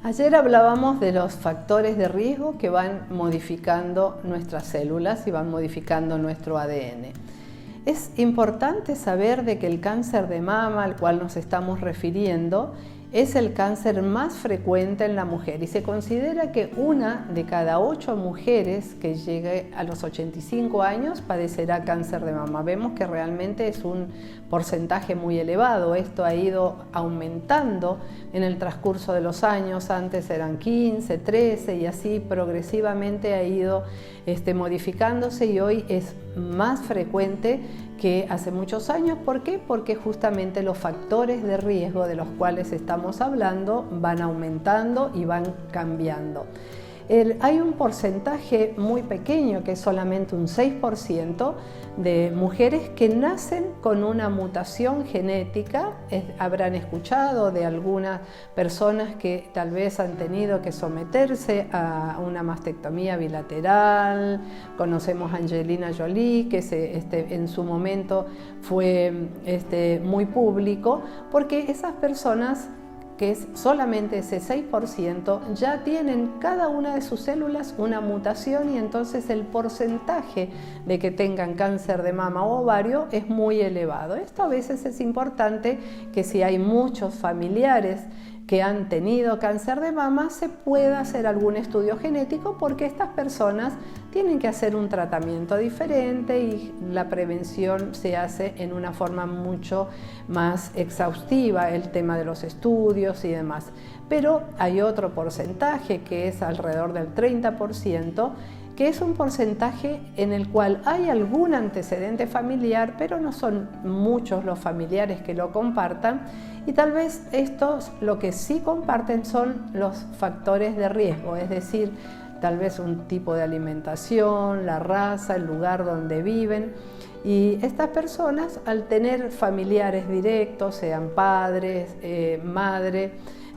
Ayer hablábamos de los factores de riesgo que van modificando nuestras células y van modificando nuestro ADN. Es importante saber de que el cáncer de mama al cual nos estamos refiriendo es el cáncer más frecuente en la mujer y se considera que 1 de cada 8 mujeres que llegue a los 85 años padecerá cáncer de mama. Vemos que realmente es un porcentaje muy elevado. Esto ha ido aumentando en el transcurso de los años. Antes eran 15, 13 y así progresivamente ha ido modificándose y hoy es más frecuente que hace muchos años. ¿Por qué? Porque justamente los factores de riesgo de los cuales estamos hablando van aumentando y van cambiando. Hay un porcentaje muy pequeño, que es solamente un 6% de mujeres que nacen con una mutación genética. Habrán escuchado de algunas personas que tal vez han tenido que someterse a una mastectomía bilateral. Conocemos a Angelina Jolie, que en su momento fue muy público, porque esas personas, que es solamente ese 6%, ya tienen cada una de sus células una mutación y entonces el porcentaje de que tengan cáncer de mama o ovario es muy elevado. Esto a veces es importante que si hay muchos familiares que han tenido cáncer de mama, se pueda hacer algún estudio genético porque estas personas tienen que hacer un tratamiento diferente y la prevención se hace en una forma mucho más exhaustiva, el tema de los estudios y demás. Pero hay otro porcentaje que es alrededor del 30%, que es un porcentaje en el cual hay algún antecedente familiar, pero no son muchos los familiares que lo compartan, y tal vez estos lo que sí comparten son los factores de riesgo, es decir, tal vez un tipo de alimentación, la raza, el lugar donde viven. Y estas personas, al tener familiares directos, sean padres, madre,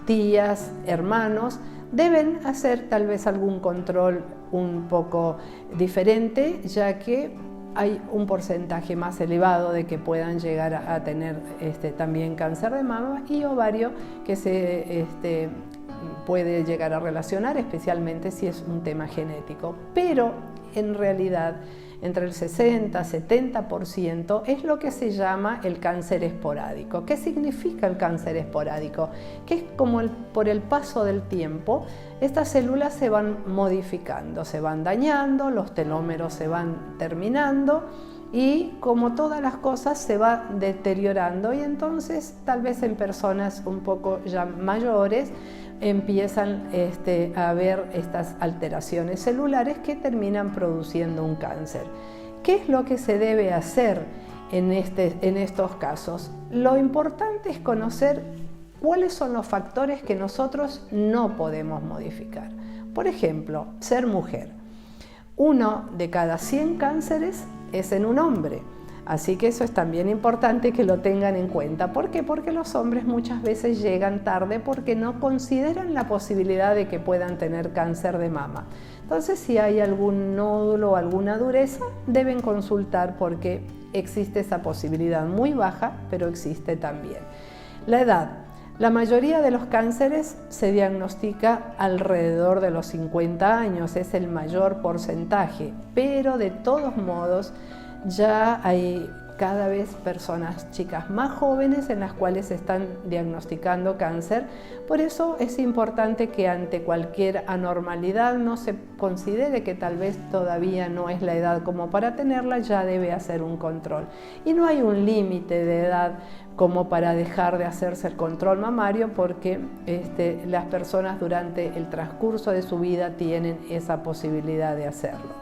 tías, hermanos, deben hacer tal vez algún control un poco diferente, ya que hay un porcentaje más elevado de que puedan llegar a tener también cáncer de mama y ovario, que se puede llegar a relacionar, especialmente si es un tema genético. Pero en realidad entre el 60-70% es lo que se llama el cáncer esporádico. ¿Qué significa el cáncer esporádico? Que es como por el paso del tiempo, estas células se van modificando, se van dañando, los telómeros se van terminando y como todas las cosas se va deteriorando y entonces tal vez en personas un poco ya mayores empiezan a haber estas alteraciones celulares que terminan produciendo un cáncer. ¿Qué es lo que se debe hacer en estos casos? Lo importante es conocer cuáles son los factores que nosotros no podemos modificar. Por ejemplo, ser mujer. 1 de cada 100 cánceres es en un hombre. Así que eso es también importante que lo tengan en cuenta. ¿Por qué? Porque los hombres muchas veces llegan tarde porque no consideran la posibilidad de que puedan tener cáncer de mama. Entonces, si hay algún nódulo o alguna dureza, deben consultar porque existe esa posibilidad muy baja, pero existe también. La edad. La mayoría de los cánceres se diagnostica alrededor de los 50 años, es el mayor porcentaje, pero de todos modos, ya hay cada vez chicas más jóvenes en las cuales se están diagnosticando cáncer. Por eso es importante que ante cualquier anormalidad no se considere que tal vez todavía no es la edad como para tenerla, ya debe hacer un control. Y no hay un límite de edad como para dejar de hacerse el control mamario porque las personas durante el transcurso de su vida tienen esa posibilidad de hacerlo.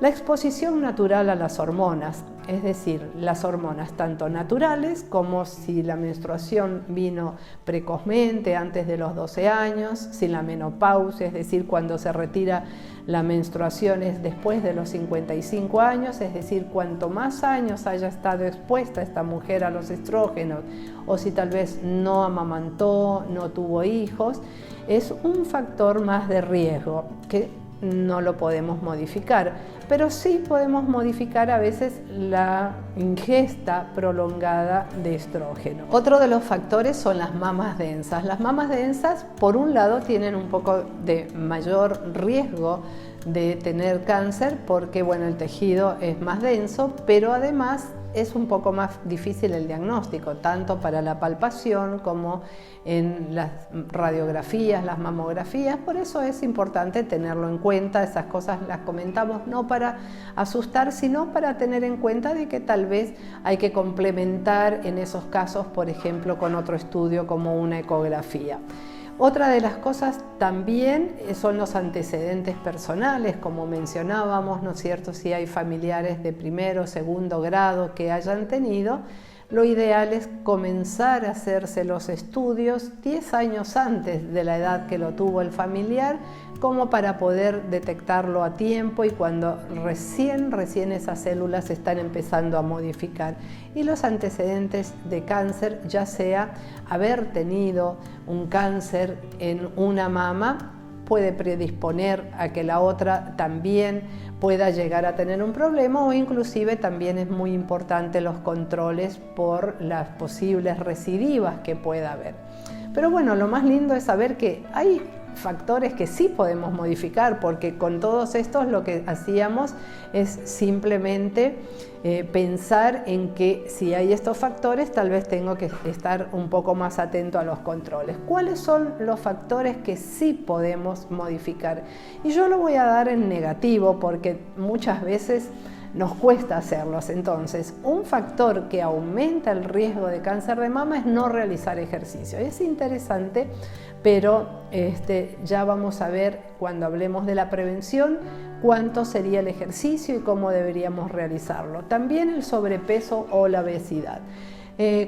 La exposición natural a las hormonas, es decir, las hormonas tanto naturales como si la menstruación vino precozmente antes de los 12 años, si la menopausia, es decir, cuando se retira la menstruación es después de los 55 años, es decir, cuanto más años haya estado expuesta esta mujer a los estrógenos o si tal vez no amamantó, no tuvo hijos, es un factor más de riesgo que no lo podemos modificar. pero sí podemos modificar a veces la ingesta prolongada de estrógeno. Otro de los factores son las mamas densas. Las mamas densas, por un lado, tienen un poco de mayor riesgo de tener cáncer porque, bueno, el tejido es más denso, pero además es un poco más difícil el diagnóstico, tanto para la palpación como en las radiografías, las mamografías. Por eso es importante tenerlo en cuenta. Esas cosas las comentamos no para asustar, sino para tener en cuenta de que tal vez hay que complementar en esos casos, por ejemplo, con otro estudio como una ecografía. Otra de las cosas también son los antecedentes personales, como mencionábamos, ¿no es cierto? Si hay familiares de primero o segundo grado que hayan tenido, lo ideal es comenzar a hacerse los estudios 10 años antes de la edad que lo tuvo el familiar, como para poder detectarlo a tiempo y cuando recién esas células están empezando a modificar. Y los antecedentes de cáncer, ya sea haber tenido un cáncer en una mama, puede predisponer a que la otra también pueda llegar a tener un problema, o inclusive también es muy importante los controles por las posibles recidivas que pueda haber. Pero bueno, lo más lindo es saber que hay factores que sí podemos modificar, porque con todos estos lo que hacíamos es simplemente pensar en que si hay estos factores, tal vez tengo que estar un poco más atento a los controles. ¿Cuáles son los factores que sí podemos modificar? Y yo lo voy a dar en negativo porque muchas veces nos cuesta hacerlos. Entonces, un factor que aumenta el riesgo de cáncer de mama es no realizar ejercicio. Es interesante, pero ya vamos a ver cuando hablemos de la prevención cuánto sería el ejercicio y cómo deberíamos realizarlo. También el sobrepeso o la obesidad.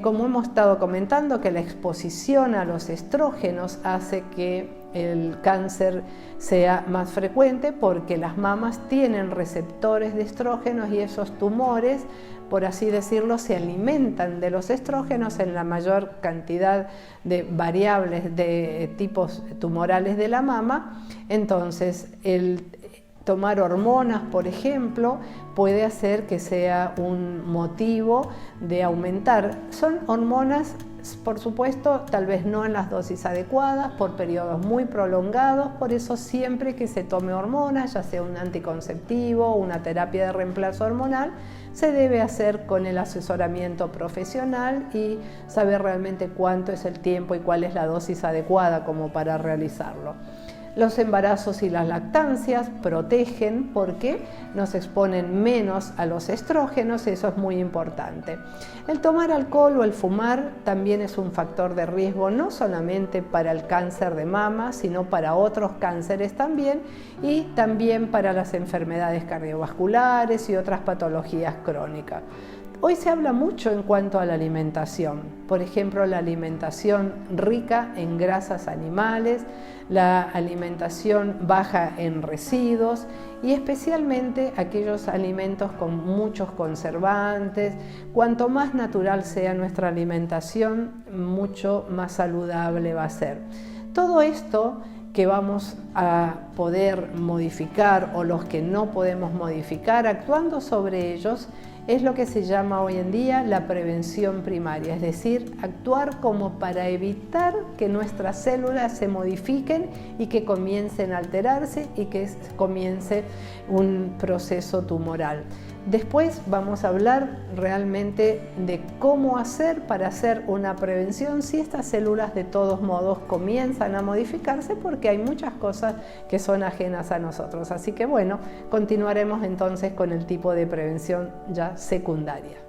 Como hemos estado comentando, que la exposición a los estrógenos hace que el cáncer sea más frecuente porque las mamas tienen receptores de estrógenos y esos tumores, por así decirlo, se alimentan de los estrógenos en la mayor cantidad de variables de tipos tumorales de la mama. Entonces, el tomar hormonas, por ejemplo, puede hacer que sea un motivo de aumentar. Son hormonas, por supuesto, tal vez no en las dosis adecuadas, por periodos muy prolongados. Por eso siempre que se tome hormonas, ya sea un anticonceptivo o una terapia de reemplazo hormonal, se debe hacer con el asesoramiento profesional y saber realmente cuánto es el tiempo y cuál es la dosis adecuada como para realizarlo. Los embarazos y las lactancias protegen porque nos exponen menos a los estrógenos, eso es muy importante. El tomar alcohol o el fumar también es un factor de riesgo, no solamente para el cáncer de mama, sino para otros cánceres también, y también para las enfermedades cardiovasculares y otras patologías crónicas. Hoy se habla mucho en cuanto a la alimentación, por ejemplo, la alimentación rica en grasas animales, la alimentación baja en residuos y especialmente aquellos alimentos con muchos conservantes. Cuanto más natural sea nuestra alimentación, mucho más saludable va a ser. Todo esto que vamos a poder modificar o los que no podemos modificar, actuando sobre ellos, es lo que se llama hoy en día la prevención primaria, es decir, actuar como para evitar que nuestras células se modifiquen y que comiencen a alterarse y que comience un proceso tumoral. Después vamos a hablar realmente de cómo hacer para hacer una prevención si estas células de todos modos comienzan a modificarse, porque hay muchas cosas que son ajenas a nosotros. Así que bueno, continuaremos entonces con el tipo de prevención ya secundaria.